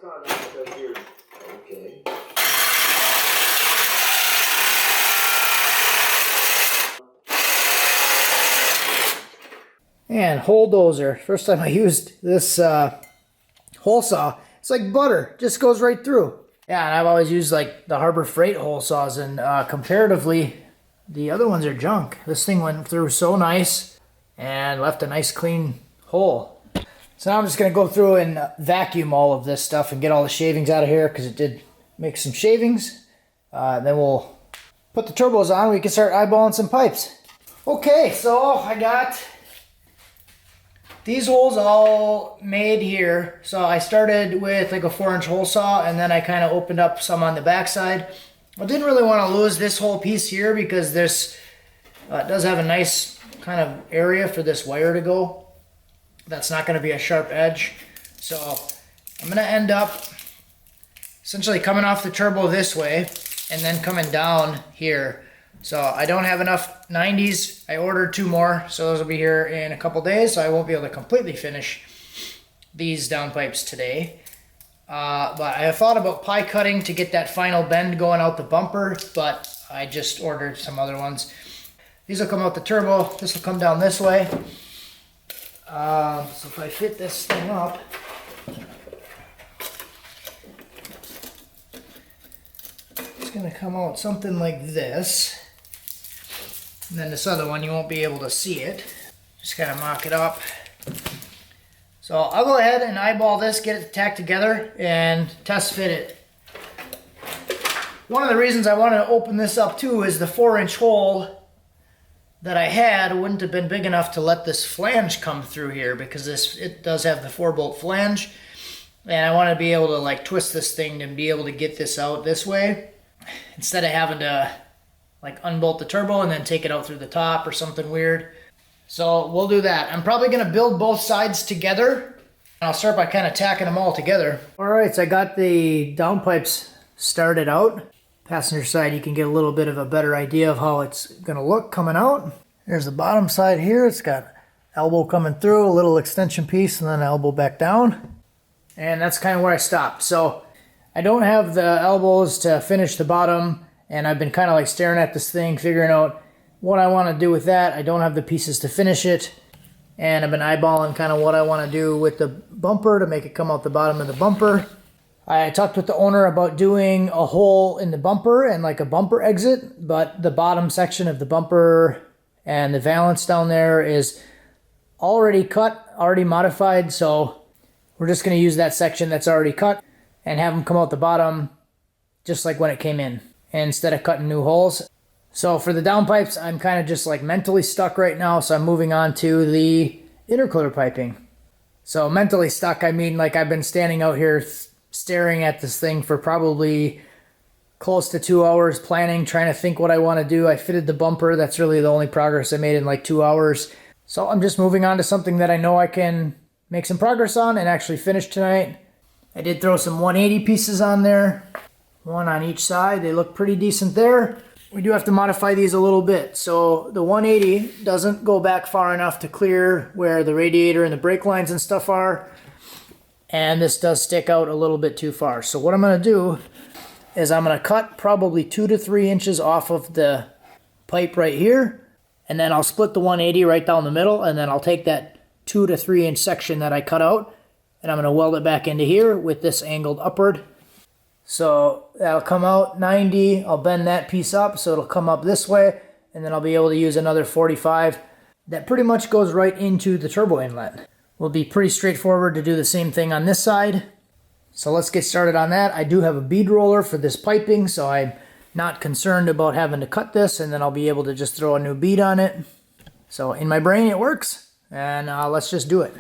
Okay. And hole dozer. First time I used this hole saw, it's like butter, just goes right through. Yeah, and I've always used like the Harbor Freight hole saws, and comparatively, the other ones are junk. This thing went through so nice and left a nice clean hole. So now I'm just gonna go through and vacuum all of this stuff and get all the shavings out of here, because it did make some shavings. Then we'll put the turbos on, we can start eyeballing some pipes. Okay, so I got these holes all made here. So I started with like a 4-inch hole saw, and then I kind of opened up some on the backside. I didn't really want to lose this whole piece here, because this does have a nice kind of area for this wire to go. That's not going to be a sharp edge. So I'm going to end up essentially coming off the turbo this way and then coming down here. So I don't have enough 90s. I ordered 2 more, so those will be here in a couple days, so I won't be able to completely finish these downpipes today. But I have thought about pie cutting to get that final bend going out the bumper, but I just ordered some other ones. These will come out the turbo, this will come down this way. So if I fit this thing up, it's going to come out something like this. And then this other one, you won't be able to see it. Just kind of mock it up. So I'll go ahead and eyeball this, get it tacked together, and test fit it. One of the reasons I wanted to open this up too is the 4-inch hole that I had wouldn't have been big enough to let this flange come through here, because it does have the 4-bolt flange. And I want to be able to like twist this thing and be able to get this out this way, instead of having to like unbolt the turbo and then take it out through the top or something weird. So we'll do that. I'm probably going to build both sides together. I'll start by kind of tacking them all together. All right, so I got the downpipes started out. Passenger side, you can get a little bit of a better idea of how it's going to look coming out. There's the bottom side here. It's got elbow coming through, a little extension piece, and then elbow back down. And that's kind of where I stopped. So I don't have the elbows to finish the bottom, and I've been kind of like staring at this thing, figuring out what I want to do with that. I don't have the pieces to finish it, and I've been eyeballing kind of what I want to do with the bumper to make it come out the bottom of the bumper. I talked with the owner about doing a hole in the bumper and like a bumper exit, but the bottom section of the bumper and the valance down there is already cut, already modified, so we're just going to use that section that's already cut and have them come out the bottom just like when it came in, instead of cutting new holes. So for the downpipes, I'm kind of just like mentally stuck right now, so I'm moving on to the intercooler piping. So mentally stuck, I mean like I've been standing out here staring at this thing for probably close to 2 hours, planning, trying to think what I want to do. I fitted the bumper. That's really the only progress I made in like 2 hours. So I'm just moving on to something that I know I can make some progress on and actually finish tonight. I did throw some 180 pieces on there, one on each side. They look pretty decent there. We do have to modify these a little bit. So the 180 doesn't go back far enough to clear where the radiator and the brake lines and stuff are. And this does stick out a little bit too far. So what I'm going to do is I'm going to cut probably 2 to 3 inches off of the pipe right here. And then I'll split the 180 right down the middle. And then I'll take that 2 to 3 inch section that I cut out, and I'm going to weld it back into here with this angled upward. So that'll come out 90. I'll bend that piece up so it'll come up this way, and then I'll be able to use another 45. That pretty much goes right into the turbo inlet. Will be pretty straightforward to do the same thing on this side. So let's get started on that. I do have a bead roller for this piping, so I'm not concerned about having to cut this, and then I'll be able to just throw a new bead on it. So in my brain it works, and let's just do it.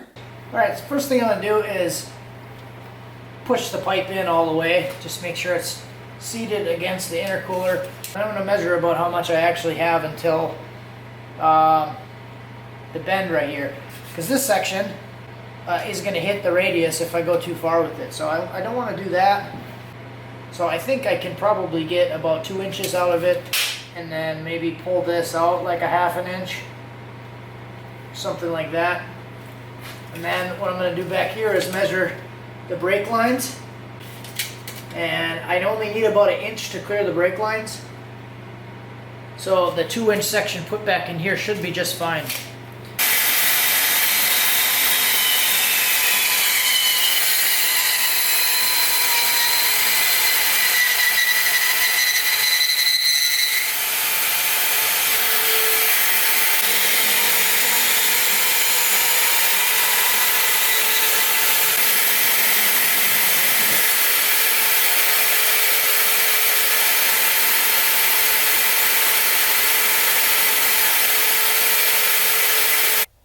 All right, so first thing I'm gonna do is push the pipe in all the way. Just make sure it's seated against the intercooler. I'm gonna measure about how much I actually have until the bend right here, because this section is going to hit the radius if I go too far with it. So I don't want to do that. So I think I can probably get about 2 inches out of it, and then maybe pull this out like a 1/2 inch, something like that. And then what I'm going to do back here is measure the brake lines and I only need about 1 inch to clear the brake lines. So the 2-inch section put back in here should be just fine.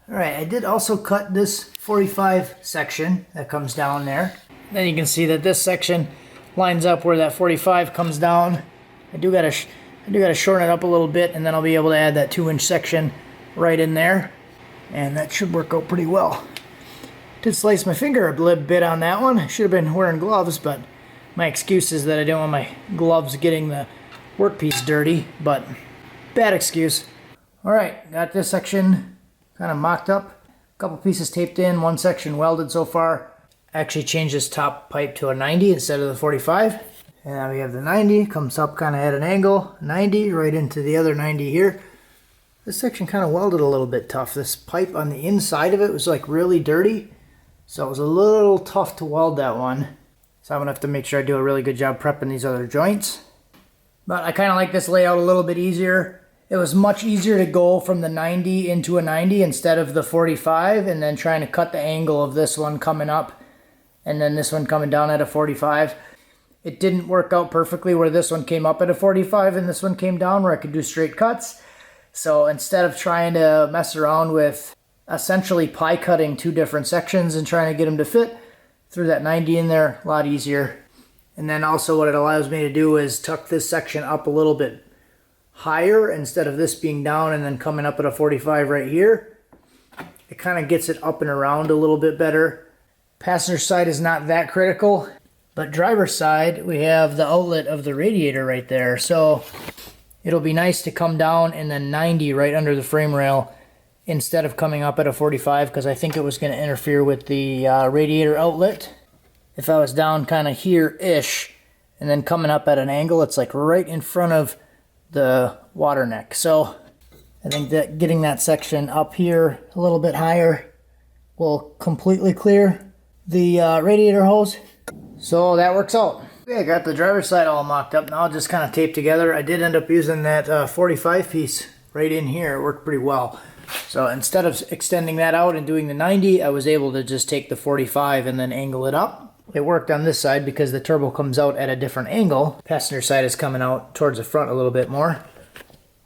Alright, I did also cut this 45 section that comes down there. Then you can see that this section lines up where that 45 comes down. I do gotta shorten it up a little bit, and then I'll be able to add that 2-inch section right in there. And that should work out pretty well. Did slice my finger a little bit on that one. I should have been wearing gloves, but my excuse is that I don't want my gloves getting the workpiece dirty, but bad excuse. Alright, got this section kind of mocked up. A couple pieces taped in, one section welded so far. I actually changed this top pipe to a 90 instead of the 45. And now we have the 90, comes up kind of at an angle, 90 right into the other 90 here. This section kind of welded a little bit tough. This pipe on the inside of it was like really dirty, so it was a little tough to weld that one. So I'm gonna have to make sure I do a really good job prepping these other joints. But I kind of like this layout a little bit easier. It was much easier to go from the 90 into a 90 instead of the 45, and then trying to cut the angle of this one coming up and then this one coming down at a 45. It didn't work out perfectly where this one came up at a 45 and this one came down where I could do straight cuts. So instead of trying to mess around with essentially pie cutting 2 different sections and trying to get them to fit, threw that 90 in there, a lot easier. And then also what it allows me to do is tuck this section up a little bit higher instead of this being down and then coming up at a 45 right here. It kind of gets it up and around a little bit better. Passenger side is not that critical, but driver's side, we have the outlet of the radiator right there. So it'll be nice to come down and then 90 right under the frame rail instead of coming up at a 45, because I think it was going to interfere with the radiator outlet. If I was down kind of here-ish and then coming up at an angle, it's like right in front of the water neck. So I think that getting that section up here a little bit higher will completely clear the radiator hose. So that works out. Okay, I got the driver's side all mocked up now, just kind of taped together. I did end up using that 45 piece right in here. It worked pretty well. So instead of extending that out and doing the 90, I was able to just take the 45 and then angle it up. It worked on this side because the turbo comes out at a different angle. Passenger side is coming out towards the front a little bit more,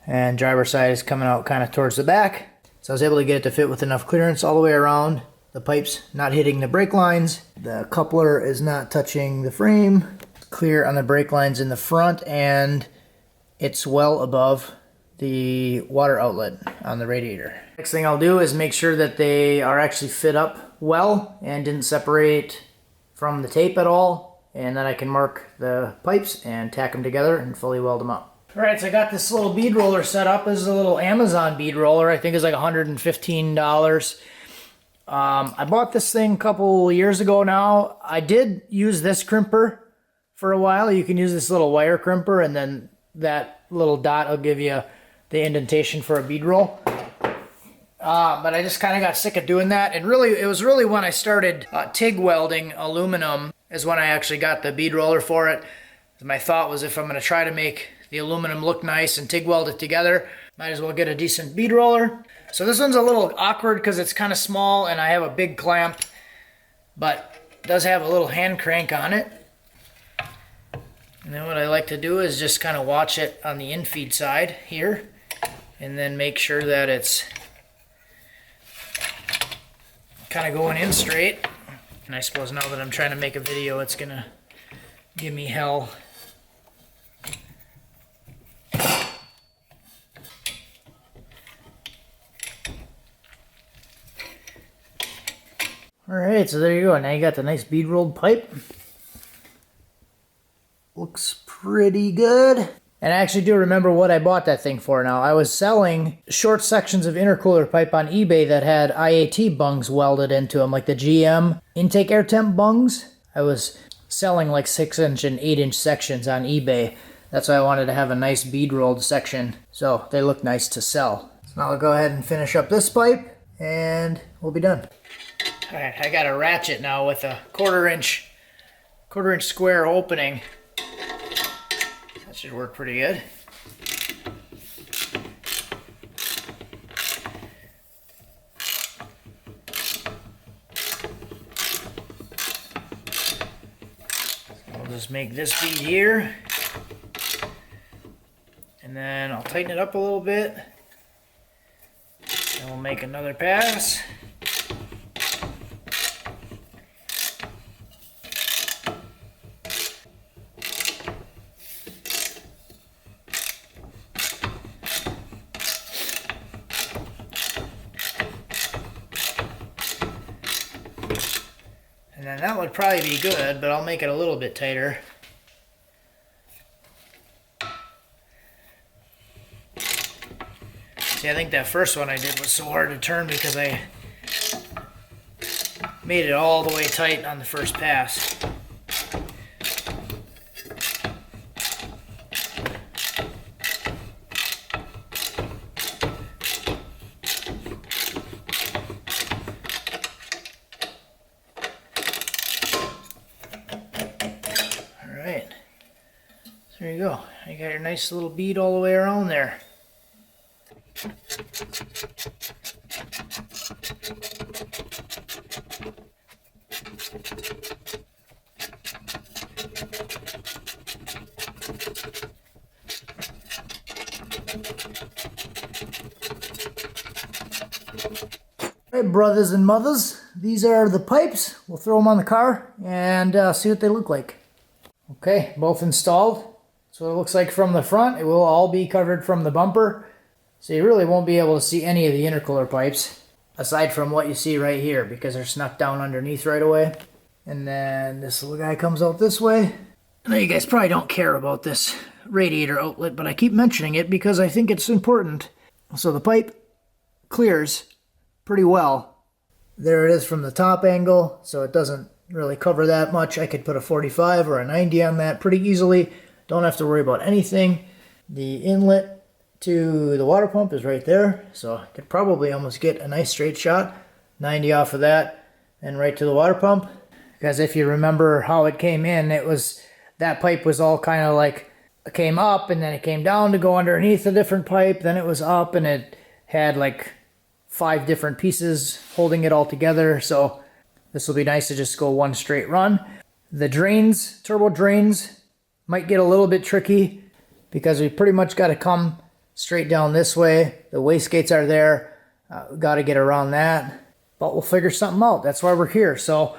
and driver side is coming out kind of towards the back. So I was able to get it to fit with enough clearance all the way around. The pipe's not hitting the brake lines. The coupler is not touching the frame. Clear on the brake lines in the front, and it's well above the water outlet on the radiator. Next thing I'll do is make sure that they are actually fit up well and didn't separate from the tape at all, and then I can mark the pipes and tack them together and fully weld them up. Alright, so I got this little bead roller set up. This is a little Amazon bead roller. I think it's like $115. I bought this thing a couple years ago now. I did use this crimper for a while. You can use this little wire crimper, and then that little dot will give you the indentation for a bead roll. But I just kind of got sick of doing that. And really, it was really when I started TIG welding aluminum is when I actually got the bead roller for it. My thought was, if I'm going to try to make the aluminum look nice and TIG weld it together, might as well get a decent bead roller. So this one's a little awkward because it's kind of small and I have a big clamp, but it does have a little hand crank on it. And then what I like to do is just kind of watch it on the infeed side here, and then make sure that it's kind of going in straight. And I suppose now that I'm trying to make a video, it's gonna give me hell. Alright, so there you go. Now you got the nice bead rolled pipe. Looks pretty good. And I actually do remember what I bought that thing for now. I was selling short sections of intercooler pipe on eBay that had IAT bungs welded into them, like the GM intake air temp bungs. I was selling like 6-inch and 8-inch sections on eBay. That's why I wanted to have a nice bead rolled section, so they look nice to sell. So now I'll go ahead and finish up this pipe and we'll be done. All right, I got a ratchet now with a quarter inch square opening. That should work pretty good. I'll just make this bead here, and then I'll tighten it up a little bit, and we'll make another pass. And then that would probably be good, but I'll make it a little bit tighter. See, I think that first one I did was so hard to turn because I made it all the way tight on the first pass. There you go. You got your nice little bead all the way around there. All right, brothers and mothers, these are the pipes. We'll throw them on the car and see what they look like. Okay, both installed. So it looks like from the front. It will all be covered from the bumper. So you really won't be able to see any of the intercooler pipes aside from what you see right here because they're snuck down underneath right away. And then this little guy comes out this way. I know you guys probably don't care about this radiator outlet, but I keep mentioning it because I think it's important. So the pipe clears pretty well. There it is from the top angle, so it doesn't really cover that much. I could put a 45 or a 90 on that pretty easily. Don't have to worry about anything. The inlet to the water pump is right there, so I could probably almost get a nice straight shot. 90 off of that and right to the water pump. Because if you remember how it came in, it was, that pipe was all kind of like, it came up and then it came down to go underneath a different pipe, then it was up and it had like 5 different pieces holding it all together. So this will be nice to just go one straight run. The drains, turbo drains, might get a little bit tricky because we pretty much got to come straight down this way. The wastegates are there. Got to get around that. But we'll figure something out. That's why we're here. So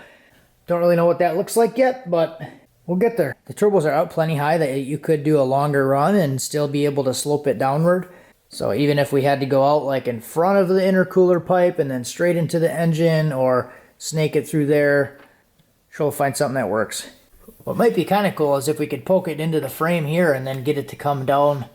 don't really know what that looks like yet, but we'll get there. The turbos are out plenty high that you could do a longer run and still be able to slope it downward. So even if we had to go out like in front of the intercooler pipe and then straight into the engine or snake it through there, sure we'll find something that works. What might be kind of cool is if we could poke it into the frame here and then get it to come down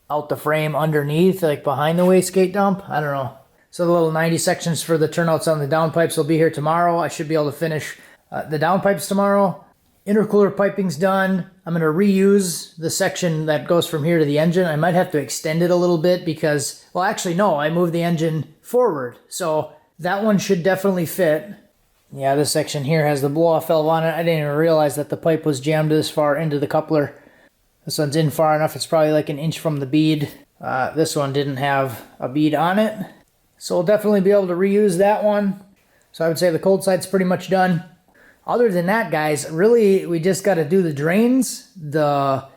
out the frame underneath, like behind the wastegate dump. I don't know. So the little 90 sections for the turnouts on the downpipes will be here tomorrow. I should be able to finish the downpipes tomorrow. Intercooler piping's done. I'm going to reuse the section that goes from here to the engine. I might have to extend it a little bit because, well, actually, no, I moved the engine forward. So that one should definitely fit. Yeah, this section here has the blow-off valve on it. I didn't even realize that the pipe was jammed this far into the coupler. This one's in far enough. It's probably like an inch from the bead. This one didn't have a bead on it. So we'll definitely be able to reuse that one. So I would say the cold side's pretty much done. Other than that, guys, really, we just got to do the drains. The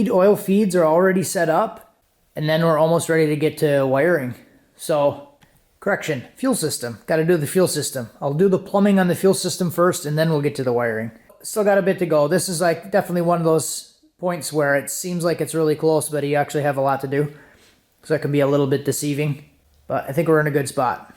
oil feeds are already set up. And then we're almost ready to get to wiring. So... correction, fuel system. Got to do the fuel system. I'll do the plumbing on the fuel system first, and then we'll get to the wiring. Still got a bit to go. This is like definitely one of those points where it seems like it's really close, but you actually have a lot to do. So that can be a little bit deceiving. But I think we're in a good spot.